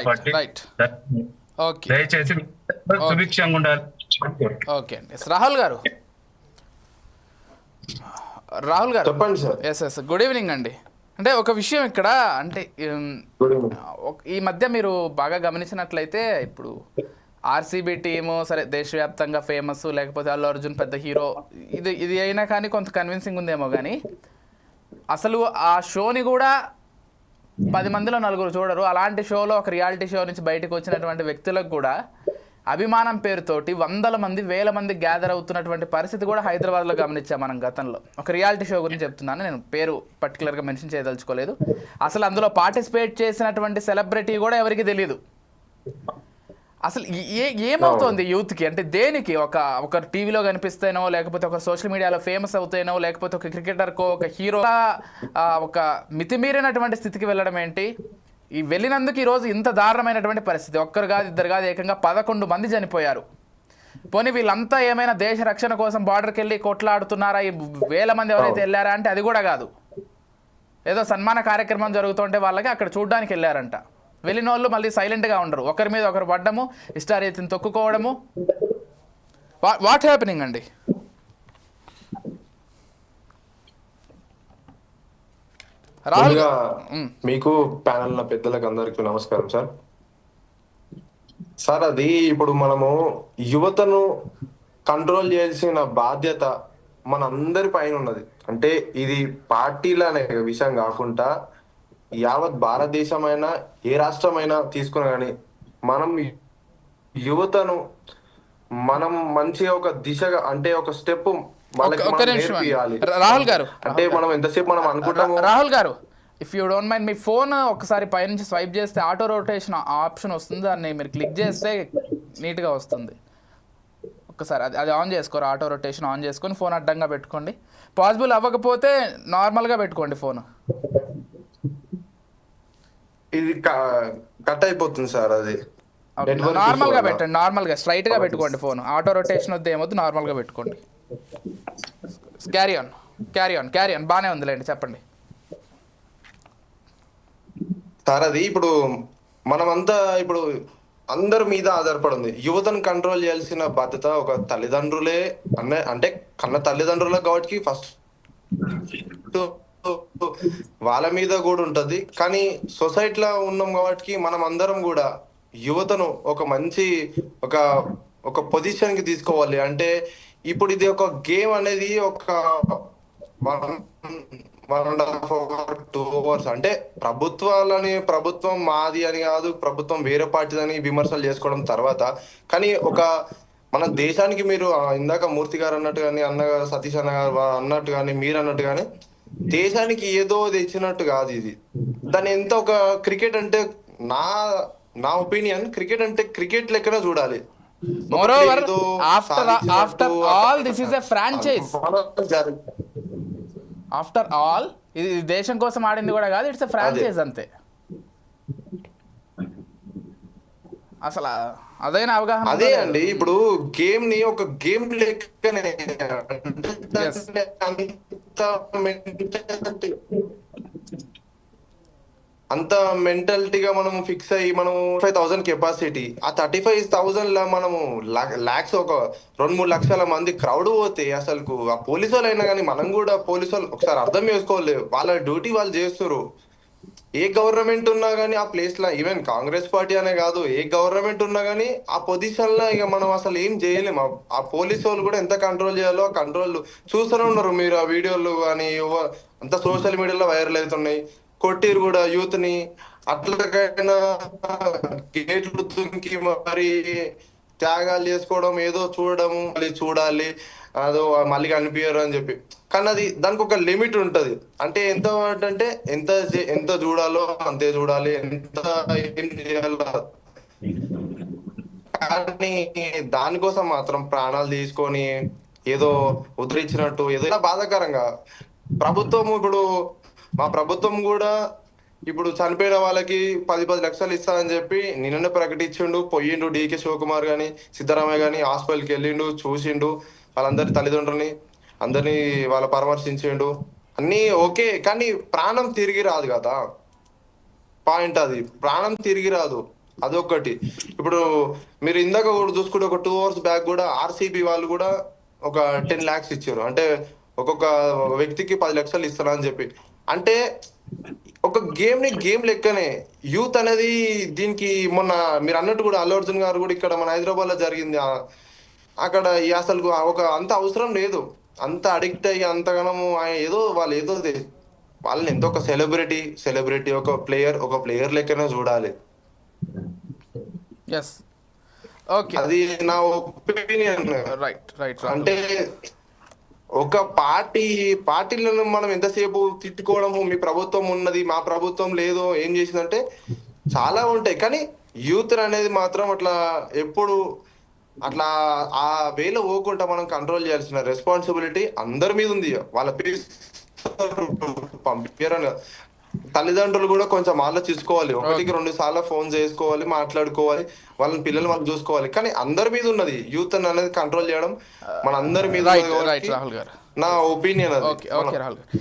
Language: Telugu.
కాబట్టి రైట్. ఓకే. దయచేసి సుభిక్షంగా ఉండాలి. ఓకే అండి. రాహుల్ గారు చెప్పండి సార్. ఎస్ గుడ్ ఈవినింగ్ అండి. అంటే ఒక విషయం ఇక్కడ అంటే ఈ మధ్య మీరు బాగా గమనించినట్లయితే ఇప్పుడు ఆర్సీబీ టీము సరే దేశవ్యాప్తంగా ఫేమస్, లేకపోతే అల్లు అర్జున్ పెద్ద హీరో, ఇది అయినా కానీ కొంత కన్విన్సింగ్ ఉందేమో కానీ అసలు ఆ షోని కూడా 10 మందిలో 4 చూడరు. అలాంటి షోలో ఒక రియాలిటీ షో నుంచి బయటకు వచ్చినటువంటి వ్యక్తులకు కూడా అభిమానం పేరుతోటి 100 మంది 1000 మంది గ్యాదర్ అవుతున్నటువంటి పరిస్థితి కూడా హైదరాబాద్లో గమనించాం మనం గతంలో. ఒక రియాలిటీ షో గురించి చెప్తున్నాను, నేను పేరు పర్టికులర్గా మెన్షన్ చేయదలుచుకోలేదు. అసలు అందులో పార్టిసిపేట్ చేసినటువంటి సెలబ్రిటీ కూడా ఎవరికి తెలియదు. అసలు ఏమవుతోంది యూత్కి? అంటే దేనికి ఒక టీవీలో కనిపిస్తేనో, లేకపోతే ఒక సోషల్ మీడియాలో ఫేమస్ అవుతానో, లేకపోతే ఒక క్రికెటర్కో ఒక హీరో ఒక మితిమీరినటువంటి స్థితికి వెళ్ళడం ఏంటి? ఈ వెళ్ళినందుకు ఈరోజు ఇంత దారుణమైనటువంటి పరిస్థితి. ఒక్కరు కాదు, ఇద్దరు కాదు, ఏకంగా 11 మంది చనిపోయారు. పోనీ వీళ్ళంతా ఏమైనా దేశ రక్షణ కోసం బార్డర్కి వెళ్ళి కొట్లాడుతున్నారా? ఈ 1000 మంది ఎవరైతే వెళ్ళారా అంటే అది కూడా కాదు. ఏదో సన్మాన కార్యక్రమం జరుగుతుంటే వాళ్ళకి అక్కడ చూడడానికి వెళ్ళారంట. వెళ్ళిన వాళ్ళు మళ్ళీ సైలెంట్గా ఉండరు, ఒకరి మీద ఒకరు పడ్డము, ఇష్టారీతిని తొక్కుకోవడము. వాట్ హ్యాపెనింగ్ అండి? రాహుల్ మీకు ప్యానల్ నా పెద్దలకు అందరికీ నమస్కారం సార్. సార్ అది ఇప్పుడు మనము యువతను కంట్రోల్ చేయాల్సిన బాధ్యత మన అందరి పైన ఉన్నది. అంటే ఇది పార్టీల అనే విషయం కాకుండా యావత్ భారతదేశమైనా ఏ రాష్ట్రమైనా తీసుకున్నా కానీ మనం యువతను మనం మంచిగా ఒక దిశగా అంటే ఒక స్టెప్ రాహుల్ గారు, అంటే మనం ఎంతసేపు మనం అనుకుంటాము. రాహుల్ గారు, if you don't mind, me phone ఒకసారి పైనుంచి స్వైప్ చేస్తే ఆటో రొటేషన్ ఆప్షన్ వస్తుంది, దాన్ని మీరు క్లిక్ చేస్తే నీట్గా వస్తుంది. ఒక్కసారి అది ఆన్ చేసుకోరు, ఆటో రొటేషన్ ఆన్ చేసుకొని ఫోన్ అడ్డంగా పెట్టుకోండి. పాసిబుల్ అవ్వకపోతే నార్మల్గా పెట్టుకోండి ఫోన్. ఇది కట్ అయిపోతుంది సార్. అది నార్మల్గా పెట్టండి, నార్మల్గా స్ట్రైట్గా పెట్టుకోండి ఫోన్. ఆటో రొటేషన్ వద్ద ఏమొద్దు, నార్మల్గా పెట్టుకోండి. క్యారీ ఆన్ బాగానే ఉందిలేండి, చెప్పండి సార్. అది ఇప్పుడు మనమంతా ఇప్పుడు అందరి మీద ఆధారపడి ఉంది. యువతను కంట్రోల్ చేయాల్సిన బాధ్యత ఒక తల్లిదండ్రులే అంటే కన్న తల్లిదండ్రులకు కాబట్టి ఫస్ట్ వాళ్ళ మీద కూడా ఉంటది. కానీ సొసైటీలో ఉన్నాం కాబట్టి మనం అందరం కూడా యువతను ఒక మంచి ఒక పొజిషన్ కి తీసుకోవాలి. అంటే ఇప్పుడు ఇది ఒక గేమ్ అనేది ఒక 1.5 2 hours అంటే ప్రభుత్వం మాది అని కాదు, ప్రభుత్వం వేరే పార్టీ అని విమర్శలు చేసుకోవడం తర్వాత, కానీ మన దేశానికి మీరు ఇందాక మూర్తి గారు అన్నట్టు కానీ సతీష్ అన్న గారు అన్నట్టు కానీ మీరు అన్నట్టు కానీ దేశానికి ఏదో తెచ్చినట్టు కాదు ఇది. దాని ఎంత ఒక క్రికెట్ అంటే నా ఒపీనియన్, క్రికెట్ అంటే క్రికెట్ లెక్కన చూడాలి. ఆఫ్టర్ ఆల్ ఇది దేశం కోసం ఆడింది కూడా కాదు, ఇట్స్ ఎ ఫ్రాంచైజ్ అంతే. అసలు అదైనా అవగాహన అదే అండి. ఇప్పుడు గేమ్ ని ఒక గేమ్ లెక్కనే అంత మెంటాలిటీగా మనం ఫిక్స్ అయ్యి మనం 35,000 కెపాసిటీ, ఆ 35,000 లా మనము లాక్స్ ఒక 2-3 లక్షల మంది క్రౌడ్ పోతే అసలు ఆ పోలీసు వాళ్ళు అయినా కానీ మనం కూడా పోలీసు వాళ్ళు ఒకసారి అర్థం చేసుకోలేదు. వాళ్ళ డ్యూటీ వాళ్ళు చేస్తారు. ఏ గవర్నమెంట్ ఉన్నా కానీ ఆ ప్లేస్ లో, ఈవెన్ కాంగ్రెస్ పార్టీ అనే కాదు, ఏ గవర్నమెంట్ ఉన్నా కానీ ఆ పొజిషన్ లో ఇక మనం అసలు ఏం చేయలేము. ఆ పోలీసు వాళ్ళు కూడా ఎంత కంట్రోల్ చేయాలో ఆ కంట్రోల్ చూస్తూనే ఉన్నారు. మీరు ఆ వీడియోలు కానీ అంత సోషల్ మీడియాలో వైరల్ అవుతున్నాయి. కొట్టిరు కూడా యూత్ ని, అట్లకైనా గేట్లు దుంకి మరి త్యాగాలు చేసుకోవడం, ఏదో చూడడం, మళ్ళీ చూడాలి అదో మళ్ళీ కనిపించరు అని చెప్పి. కానీ అది దానికి ఒక లిమిట్ ఉంటది. అంటే అంటే ఎంత చూడాలో అంతే చూడాలి, ఎంత ఏం చేయాలో. కానీ దానికోసం మాత్రం ప్రాణాలు తీసుకొని ఏదో ఉద్ధరించినట్టు ఏదో బాధాకరంగా ఇప్పుడు మా ప్రభుత్వం కూడా ఇప్పుడు చనిపోయిన వాళ్ళకి 10 లక్షలు ఇస్తానని చెప్పి నిన్ననే ప్రకటించిండు. పోయిండు డికే శివకుమార్ గాని సిద్ధరామయ్య గాని హాస్పిటల్కి వెళ్ళిండు, చూసిండు వాళ్ళందరి తల్లిదండ్రులని, అందరినీ వాళ్ళ పరామర్శించిండు, అన్నీ ఓకే. కానీ ప్రాణం తిరిగి రాదు కదా పాయింట్. అది ప్రాణం తిరిగి రాదు. అదొకటి. ఇప్పుడు మీరు ఇందాక కూడా చూసుకుంటే ఒక 2 అవర్స్ బ్యాక్ కూడా ఆర్సీబీ వాళ్ళు కూడా ఒక 10 lakhs ఇచ్చారు. అంటే ఒక్కొక్క వ్యక్తికి 10 లక్షలు ఇస్తారా అని చెప్పి. అంటే ఒక గేమ్ లెక్కనే యూత్ అనేది దీనికి మొన్న మీరు అన్నట్టు కూడా అల్లు అర్జున్ గారు కూడా ఇక్కడ మన హైదరాబాద్ లో జరిగింది. అక్కడ అసలు ఒక అంత అవసరం లేదు. అంత అడిక్ట్ అయ్యి అంతగానము ఏదో వాళ్ళు ఏదో వాళ్ళని ఎంతో ఒక సెలబ్రిటీ ఒక ప్లేయర్ లెక్కనే చూడాలి. ఎస్ ఓకే అది నా ఒపీనియన్. రైట్ అంటే ఒక పార్టీలను మనం ఎంతసేపు తిట్టుకోవడము, మీ ప్రభుత్వం ఉన్నది మా ప్రభుత్వం లేదు ఏం చేసిందంటే చాలా ఉంటాయి. కానీ యూత్ అనేది మాత్రం అట్లా ఎప్పుడు అట్లా ఆ వేలో పోకుండా మనం కంట్రోల్ చేయాల్సిన రెస్పాన్సిబిలిటీ అందరి మీద ఉంది. వాళ్ళ పంపించారని తల్లిదండ్రులు కూడా కొంచెం ఆలోచించుకోవాలి. 1-2 సార్లు ఫోన్ చేసుకోవాలి, మాట్లాడుకోవాలి, వాళ్ళని పిల్లలు వాళ్ళు చూసుకోవాలి. కానీ అందరి మీద ఉన్నది యూత్ అనేది కంట్రోల్ చేయడం మన అందరి మీద. రైట్ రాహుల్ గారు, నా ఒపీనియన్ అది. ఓకే రాహుల్ గారు.